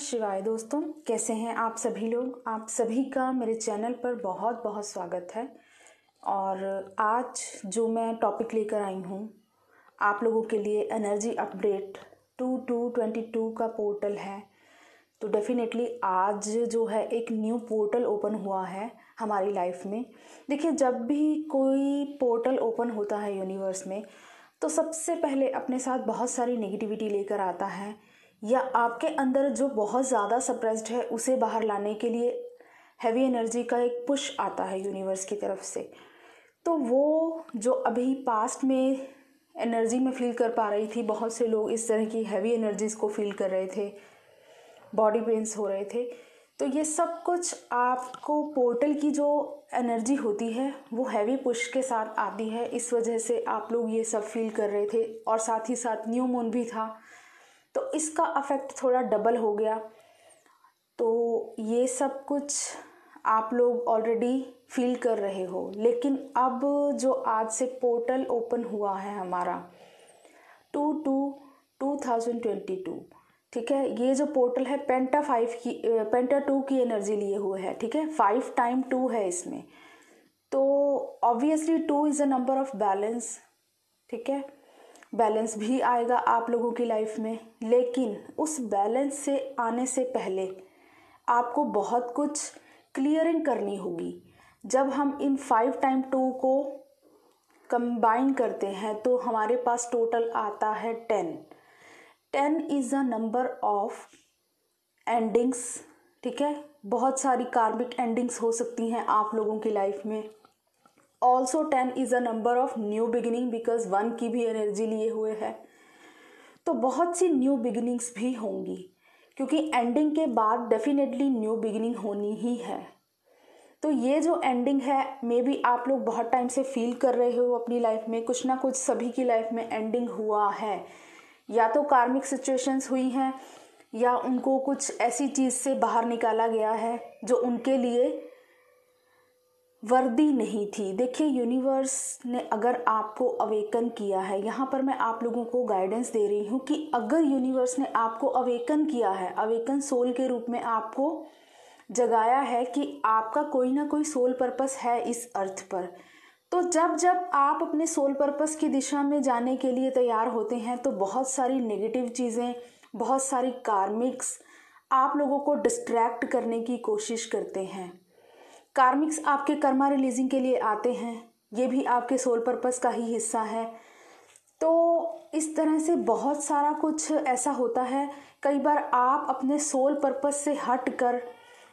शिवाय दोस्तों, कैसे हैं आप सभी लोग। आप सभी का मेरे चैनल पर बहुत बहुत स्वागत है। और आज जो मैं टॉपिक लेकर आई हूँ आप लोगों के लिए, एनर्जी अपडेट 2222 का पोर्टल है। तो डेफिनेटली आज जो है एक न्यू पोर्टल ओपन हुआ है हमारी लाइफ में। देखिए, जब भी कोई पोर्टल ओपन होता है यूनिवर्स में तो सबसे पहले अपने साथ बहुत सारी नेगेटिविटी लेकर आता है, या आपके अंदर जो बहुत ज़्यादा सप्रेस्ड है उसे बाहर लाने के लिए हैवी एनर्जी का एक पुश आता है यूनिवर्स की तरफ से। तो वो जो अभी पास्ट में एनर्जी में फील कर पा रही थी, बहुत से लोग इस तरह की हैवी एनर्जीज़ को फील कर रहे थे, बॉडी पेन्स हो रहे थे। तो ये सब कुछ आपको पोर्टल की जो एनर्जी होती है वो हैवी पुश के साथ आती है। इस वजह से आप लोग ये सब फील कर रहे थे, और साथ ही साथ न्यू मून भी था तो इसका अफेक्ट थोड़ा डबल हो गया। तो ये सब कुछ आप लोग ऑलरेडी फील कर रहे हो। लेकिन अब जो आज से पोर्टल ओपन हुआ है हमारा 2022, ठीक है, ये जो पोर्टल है पेंटा 2 की एनर्जी लिए हुए है, ठीक है। 5 टाइम 2 है इसमें। तो obviously 2 is a number of balance, ठीक है। बैलेंस भी आएगा आप लोगों की लाइफ में, लेकिन उस बैलेंस से आने से पहले आपको बहुत कुछ क्लियरिंग करनी होगी। जब हम इन 5 टाइम 2 को कंबाइन करते हैं तो हमारे पास टोटल आता है 10। 10 is a number of endings, ठीक है। बहुत सारी कार्मिक एंडिंग्स हो सकती हैं आप लोगों की लाइफ में। Also 10 is a number of new beginning, because 1 की भी एनर्जी लिए हुए है। तो बहुत सी न्यू बिगिनिंग्स भी होंगी, क्योंकि एंडिंग के बाद डेफिनेटली न्यू बिगिनिंग होनी ही है। तो ये जो एंडिंग है, मे बी आप लोग बहुत टाइम से फील कर रहे हो अपनी लाइफ में, कुछ ना कुछ सभी की लाइफ में एंडिंग हुआ है। या तो कार्मिक सिचुएशंस हुई हैं, या उनको कुछ ऐसी चीज़ से बाहर निकाला गया है जो उनके लिए वर्दी नहीं थी। देखिए, यूनिवर्स ने अगर आपको अवेकन किया है, यहाँ पर मैं आप लोगों को गाइडेंस दे रही हूँ कि अगर यूनिवर्स ने आपको अवेकन किया है, अवेकन सोल के रूप में आपको जगाया है कि आपका कोई ना कोई सोल पर्पस है इस अर्थ पर, तो जब जब आप अपने सोल पर्पस की दिशा में जाने के लिए तैयार होते हैं तो बहुत सारी नेगेटिव चीज़ें, बहुत सारी कार्मिक्स आप लोगों को डिस्ट्रैक्ट करने की कोशिश करते हैं। कार्मिक्स आपके कर्मा रिलीजिंग के लिए आते हैं, ये भी आपके सोल पर्पस का ही हिस्सा है। तो इस तरह से बहुत सारा कुछ ऐसा होता है। कई बार आप अपने सोल पर्पस से हट कर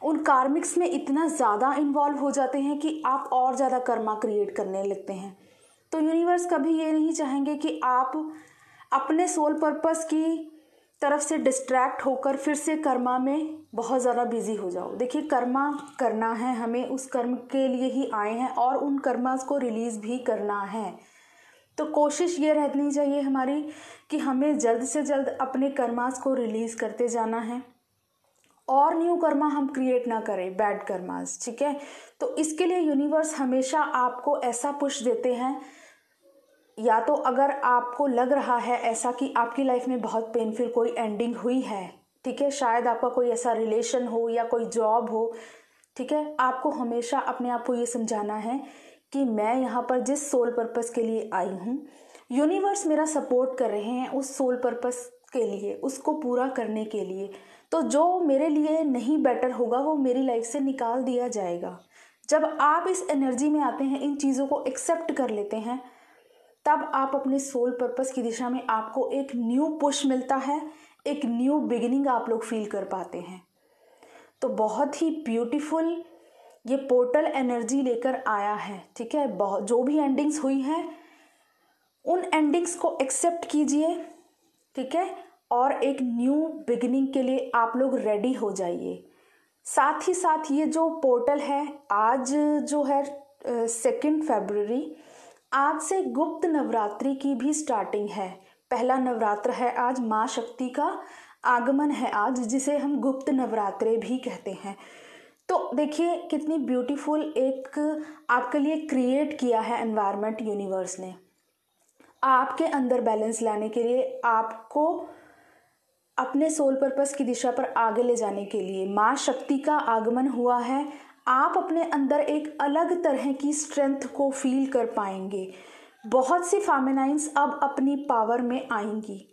उन कार्मिक्स में इतना ज़्यादा इन्वॉल्व हो जाते हैं कि आप और ज़्यादा कर्मा क्रिएट करने लगते हैं। तो यूनिवर्स कभी ये नहीं चाहेंगे कि आप अपने सोल पर्पस की तरफ से डिस्ट्रैक्ट होकर फिर से कर्मा में बहुत ज़्यादा बिजी हो जाओ। देखिए, कर्मा करना है हमें, उस कर्म के लिए ही आए हैं और उन कर्मास को रिलीज़ भी करना है। तो कोशिश ये रहनी चाहिए हमारी कि हमें जल्द से जल्द अपने कर्मास को रिलीज़ करते जाना है, और न्यू कर्मा हम क्रिएट ना करें, बैड कर्मास, ठीक है। तो इसके लिए यूनिवर्स हमेशा आपको ऐसा पुश देते हैं, या तो अगर आपको लग रहा है ऐसा कि आपकी लाइफ में बहुत पेनफुल कोई एंडिंग हुई है, ठीक है, शायद आपका कोई ऐसा रिलेशन हो या कोई जॉब हो, ठीक है, आपको हमेशा अपने आप को ये समझाना है कि मैं यहाँ पर जिस सोल पर्पस के लिए आई हूँ, यूनिवर्स मेरा सपोर्ट कर रहे हैं उस सोल पर्पस के लिए, उसको पूरा करने के लिए। तो जो मेरे लिए नहीं बेटर होगा वो मेरी लाइफ से निकाल दिया जाएगा। जब आप इस एनर्जी में आते हैं, इन चीज़ों को एक्सेप्ट कर लेते हैं, तब आप अपने सोल पर्पस की दिशा में आपको एक न्यू पुश मिलता है, एक न्यू बिगिनिंग आप लोग फील कर पाते हैं। तो बहुत ही ब्यूटीफुल ये पोर्टल एनर्जी लेकर आया है, ठीक है। बहुत जो भी एंडिंग्स हुई हैं उन एंडिंग्स को एक्सेप्ट कीजिए, ठीक है, और एक न्यू बिगिनिंग के लिए आप लोग रेडी हो जाइए। साथ ही साथ ये जो पोर्टल है, आज जो है 2 फरवरी, आज से गुप्त नवरात्रि की भी स्टार्टिंग है। पहला नवरात्र है आज, माँ शक्ति का आगमन है आज, जिसे हम गुप्त नवरात्रे भी कहते हैं। तो देखिए कितनी ब्यूटीफुल एक आपके लिए क्रिएट किया है एनवायरनमेंट यूनिवर्स ने। आपके अंदर बैलेंस लाने के लिए आपको अपने सोल पर्पस की दिशा पर आगे ले जाने के लिए माँ शक्ति का आगमन हुआ है। आप अपने अंदर एक अलग तरह की स्ट्रेंथ को फील कर पाएंगे। बहुत सी फेमिनाइंस अब अपनी पावर में आएंगी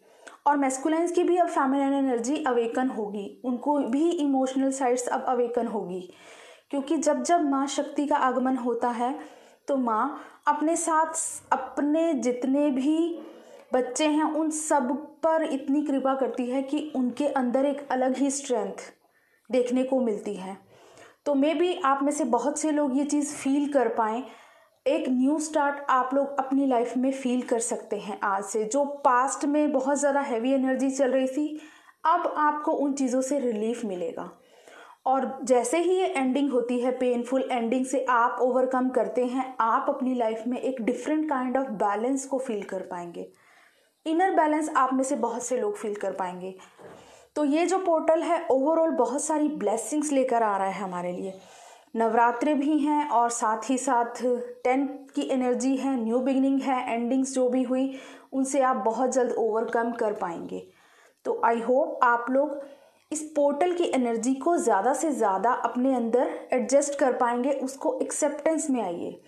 और मैस्कुलाइंस की भी अब फेमिनाइन एनर्जी अवेकन होगी, उनको भी इमोशनल साइड्स अब अवेकन होगी। क्योंकि जब जब माँ शक्ति का आगमन होता है तो माँ अपने साथ अपने जितने भी बच्चे हैं उन सब पर इतनी कृपा करती है कि उनके अंदर एक अलग ही स्ट्रेंथ देखने को मिलती है। तो मे बी आप में से बहुत से लोग ये चीज़ फील कर पाएँ। एक न्यू स्टार्ट आप लोग अपनी लाइफ में फील कर सकते हैं आज से। जो पास्ट में बहुत ज़्यादा हैवी एनर्जी चल रही थी, अब आपको उन चीज़ों से रिलीफ मिलेगा। और जैसे ही ये एंडिंग होती है, पेनफुल एंडिंग से आप ओवरकम करते हैं, आप अपनी लाइफ में एक डिफरेंट काइंड ऑफ बैलेंस को फील कर पाएंगे। इनर बैलेंस आप में से बहुत से लोग फील कर पाएंगे। तो ये जो पोर्टल है ओवरऑल बहुत सारी ब्लेसिंग्स लेकर आ रहा है हमारे लिए। नवरात्रे भी हैं और साथ ही साथ 10 की एनर्जी है, न्यू बिगिनिंग है, एंडिंग्स जो भी हुई उनसे आप बहुत जल्द ओवरकम कर पाएंगे। तो आई होप आप लोग इस पोर्टल की एनर्जी को ज़्यादा से ज़्यादा अपने अंदर एडजस्ट कर पाएंगे, उसको एक्सेप्टेंस में आइए।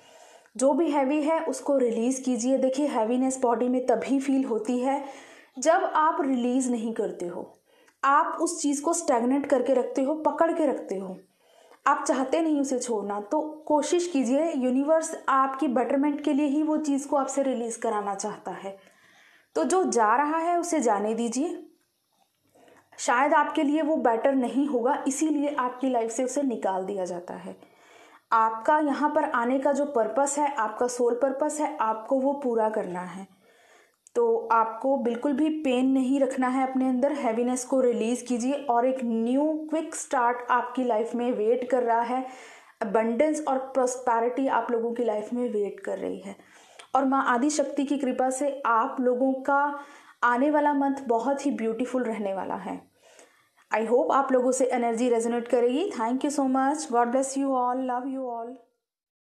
जो भी हैवी है उसको रिलीज़ कीजिए। देखिए, हैवीनेस बॉडी में तभी फील होती है जब आप रिलीज़ नहीं करते हो, आप उस चीज़ को स्टैग्नेट करके रखते हो, पकड़ के रखते हो, आप चाहते नहीं उसे छोड़ना। तो कोशिश कीजिए, यूनिवर्स आपकी बेटरमेंट के लिए ही वो चीज़ को आपसे रिलीज़ कराना चाहता है। तो जो जा रहा है उसे जाने दीजिए। शायद आपके लिए वो बेटर नहीं होगा, इसीलिए आपकी लाइफ से उसे निकाल दिया जाता है। आपका यहाँ पर आने का जो पर्पस है, आपका सोल पर्पस है, आपको वो पूरा करना है। तो आपको बिल्कुल भी पेन नहीं रखना है अपने अंदर। हैवीनेस को रिलीज़ कीजिए और एक न्यू क्विक स्टार्ट आपकी लाइफ में वेट कर रहा है। अबंडेंस और प्रॉस्पेरिटी आप लोगों की लाइफ में वेट कर रही है। और माँ आदि शक्ति की कृपा से आप लोगों का आने वाला मंथ बहुत ही ब्यूटीफुल रहने वाला है। आई होप आप लोगों से एनर्जी रेजोनेट करेगी। Thank you so much. God bless you all. Love you all.